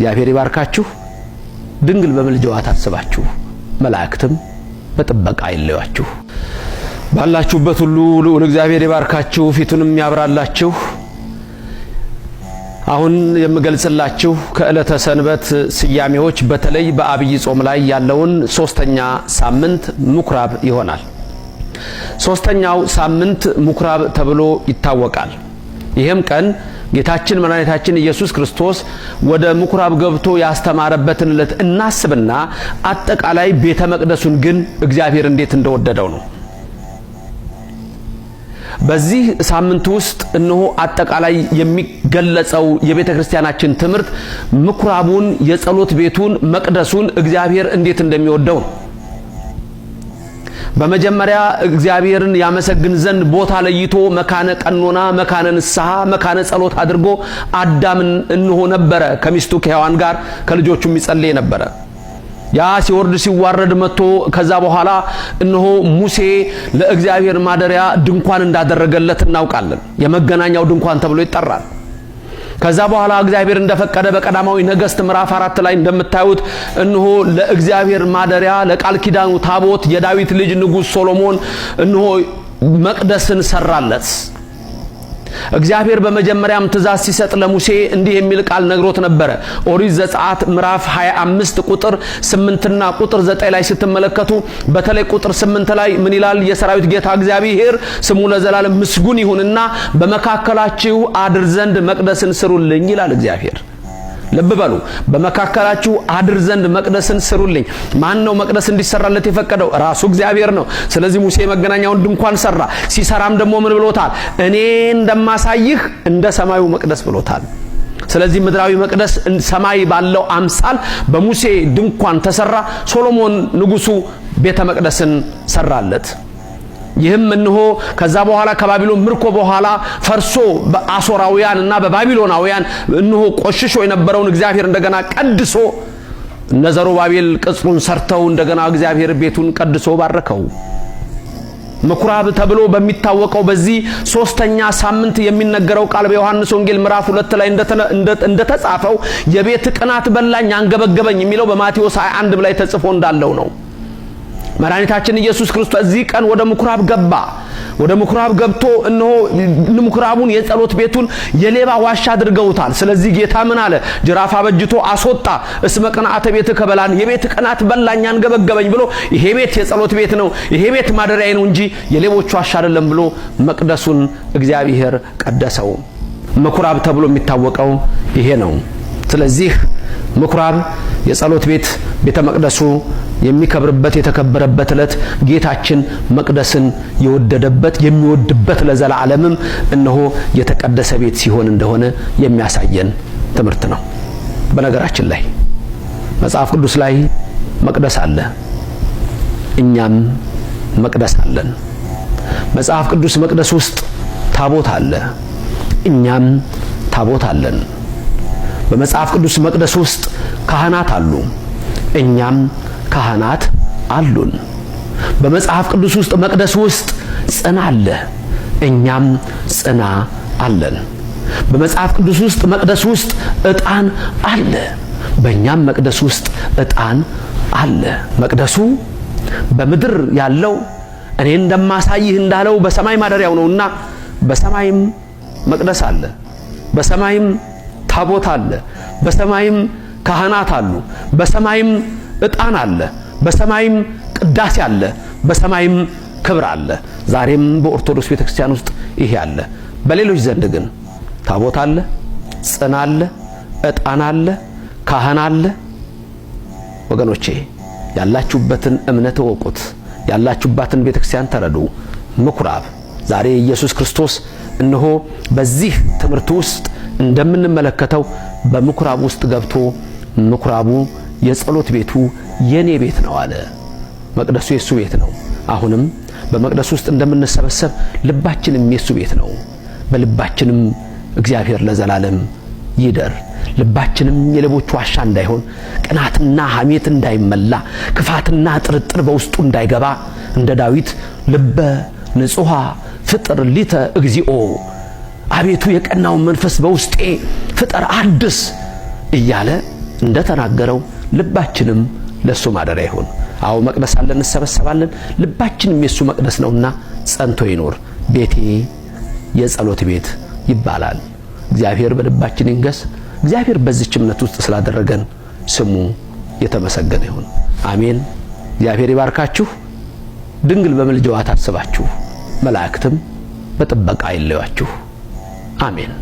እግዚአብሔር ይባርካችሁ። ድንግል በምልጃዋ ታስባችሁ፣ መላእክትም በጥበቃ አይለያችሁ። ባላችሁበት ሁሉ ልዑል እግዚአብሔር ይባርካችሁ፣ ፊቱንም ያብራላችሁ። አሁን የምገልጽላችሁ ከዕለተ ሰንበት ስያሜዎች በተለይ በአብይ ጾም ላይ ያለውን ሶስተኛ ሳምንት ምኩራብ ይሆናል። ሶስተኛው ሳምንት ምኩራብ ተብሎ ይታወቃል። ይህም ቀን ጌታችን መድኃኒታችን ኢየሱስ ክርስቶስ ወደ ምኩራብ ገብቶ ያስተማረበትን ዕለት እናስብና አጠቃላይ ቤተ መቅደሱን ግን እግዚአብሔር እንዴት እንደወደደው ነው። በዚህ ሳምንት ውስጥ እነሆ አጠቃላይ የሚገለጸው የቤተ ክርስቲያናችን ትምህርት ምኩራቡን፣ የጸሎት ቤቱን፣ መቅደሱን እግዚአብሔር እንዴት እንደሚወደው ነው። በመጀመሪያ እግዚአብሔርን ያመሰግን ዘንድ ቦታ ለይቶ መካነ ቀኖና፣ መካነ ንስሐ፣ መካነ ጸሎት አድርጎ አዳምን እንሆ ነበረ ከሚስቱ ከሔዋን ጋር ከልጆቹም ይጸልይ ነበረ። ያ ሲወርድ ሲዋረድ መጥቶ ከዛ በኋላ እነሆ ሙሴ ለእግዚአብሔር ማደሪያ ድንኳን እንዳደረገለት እናውቃለን። የመገናኛው ድንኳን ተብሎ ይጠራል። ከዛ በኋላ እግዚአብሔር እንደፈቀደ በቀዳማዊ ነገሥት ምዕራፍ 4 ላይ እንደምታዩት እነሆ ለእግዚአብሔር ማደሪያ ለቃል ኪዳኑ ታቦት የዳዊት ልጅ ንጉሥ ሶሎሞን እነሆ መቅደስን ሰራለት። እግዚአብሔር በመጀመሪያም ትእዛዝ ሲሰጥ ለሙሴ እንዲህ የሚል ቃል ነግሮት ነበረ። ኦሪት ዘጸአት ምዕራፍ 25 ቁጥር 8 እና ቁጥር 9 ላይ ስትመለከቱ በተለይ ቁጥር 8 ላይ ምን ይላል? የሰራዊት ጌታ እግዚአብሔር ስሙ ለዘላለም ምስጉን ይሁንና በመካከላችሁ አድር ዘንድ መቅደስን ስሩልኝ ይላል እግዚአብሔር። ልብ በሉ፣ በመካከላችሁ አድር ዘንድ መቅደስን ስሩልኝ። ማን ነው መቅደስ እንዲሰራለት የፈቀደው? ራሱ እግዚአብሔር ነው። ስለዚህ ሙሴ መገናኛውን ድንኳን ሰራ። ሲሰራም ደግሞ ምን ብሎታል? እኔ እንደማሳይህ እንደ ሰማዩ መቅደስ ብሎታል። ስለዚህ ምድራዊ መቅደስ ሰማይ ባለው አምሳል በሙሴ ድንኳን ተሰራ። ሶሎሞን ንጉሱ ቤተ መቅደስን ሰራለት። ይህም እንሆ ከዛ በኋላ ከባቢሎን ምርኮ በኋላ ፈርሶ በአሶራውያንና በባቢሎናውያን እንሆ ቆሽሾ የነበረውን እግዚአብሔር እንደገና ቀድሶ እነ ዘሩባቤል ቅጽሩን ሰርተው እንደገና እግዚአብሔር ቤቱን ቀድሶ ባረከው። ምኩራብ ተብሎ በሚታወቀው በዚህ ሶስተኛ ሳምንት የሚነገረው ቃል በዮሐንስ ወንጌል ምዕራፍ 2 ላይ እንደተጻፈው የቤት ቅናት በላኝ አንገበገበኝ የሚለው በማቴዎስ 21 ላይ ተጽፎ እንዳለው ነው። መድኃኒታችን ኢየሱስ ክርስቶስ እዚህ ቀን ወደ ምኩራብ ገባ። ወደ ምኩራብ ገብቶ እነሆ ምኩራቡን የጸሎት ቤቱን የሌባ ዋሻ አድርገውታል። ስለዚህ ጌታ ምን አለ? ጅራፍ አበጅቶ አስወጣ። እስመ ቅንዓተ ቤትከ በላን፣ የቤት ቅናት በላኝ አንገበገበኝ ብሎ ይሄ ቤት የጸሎት ቤት ነው፣ ይሄ ቤት ማደሪያዬ ነው እንጂ የሌቦች ዋሻ አይደለም ብሎ መቅደሱን እግዚአብሔር ቀደሰው። ምኩራብ ተብሎ የሚታወቀው ይሄ ነው። ስለዚህ ምኩራብ የጸሎት ቤት ቤተ መቅደሱ የሚከብርበት የተከበረበት ዕለት ጌታችን መቅደስን የወደደበት የሚወድበት ለዘላለምም እነሆ የተቀደሰ ቤት ሲሆን እንደሆነ የሚያሳየን ትምህርት ነው። በነገራችን ላይ መጽሐፍ ቅዱስ ላይ መቅደስ አለ፣ እኛም መቅደስ አለን። መጽሐፍ ቅዱስ መቅደስ ውስጥ ታቦት አለ፣ እኛም ታቦት አለን። በመጽሐፍ ቅዱስ መቅደስ ውስጥ ካህናት አሉ፣ እኛም ካህናት አሉን። በመጽሐፍ ቅዱስ ውስጥ መቅደስ ውስጥ ጽና አለ፣ እኛም ጽና አለን። በመጽሐፍ ቅዱስ ውስጥ መቅደስ ውስጥ ዕጣን አለ፣ በእኛም መቅደስ ውስጥ ዕጣን አለ። መቅደሱ በምድር ያለው እኔ እንደማሳይህ እንዳለው በሰማይ ማደሪያው ነውና በሰማይም መቅደስ አለ፣ በሰማይም ታቦት አለ፣ በሰማይም ካህናት አሉ፣ በሰማይም ዕጣን አለ፣ በሰማይም ቅዳሴ አለ፣ በሰማይም ክብር አለ። ዛሬም በኦርቶዶክስ ቤተክርስቲያን ውስጥ ይሄ አለ። በሌሎች ዘንድ ግን ታቦት አለ፣ ጽና አለ፣ ዕጣን አለ፣ ካህን አለ። ወገኖቼ ያላችሁበትን እምነት እወቁት፣ ያላችሁባትን ቤተክርስቲያን ተረዱ። ምኩራብ ዛሬ ኢየሱስ ክርስቶስ እነሆ በዚህ ትምህርት ውስጥ እንደምንመለከተው በምኩራብ ውስጥ ገብቶ ምኩራቡ የጸሎት ቤቱ የኔ ቤት ነው አለ። መቅደሱ የሱ ቤት ነው። አሁንም በመቅደሱ ውስጥ እንደምንሰበሰብ ልባችንም የሱ ቤት ነው። በልባችንም እግዚአብሔር ለዘላለም ይደር። ልባችንም የሌቦች ዋሻ እንዳይሆን፣ ቅናትና ሐሜት እንዳይመላ፣ ክፋትና ጥርጥር በውስጡ እንዳይገባ እንደ ዳዊት ልበ ንጹሃ ፍጥር ሊተ እግዚኦ፣ አቤቱ የቀናውን መንፈስ በውስጤ ፍጠር አድስ እያለ እንደተናገረው ልባችንም ለሱ ማደሪያ ይሁን። አዎ መቅደስ አለን፣ እንሰበሰባለን። ልባችንም የሱ መቅደስ ነውና ጸንቶ ይኖር። ቤቴ የጸሎት ቤት ይባላል። እግዚአብሔር በልባችን ይንገስ። እግዚአብሔር በዚህች እምነት ውስጥ ስላደረገን ስሙ የተመሰገነ ይሁን። አሜን። እግዚአብሔር ይባርካችሁ። ድንግል በምልጃዋ ታስባችሁ፣ መላእክትም በጥበቃ አይለያችሁ። አሜን።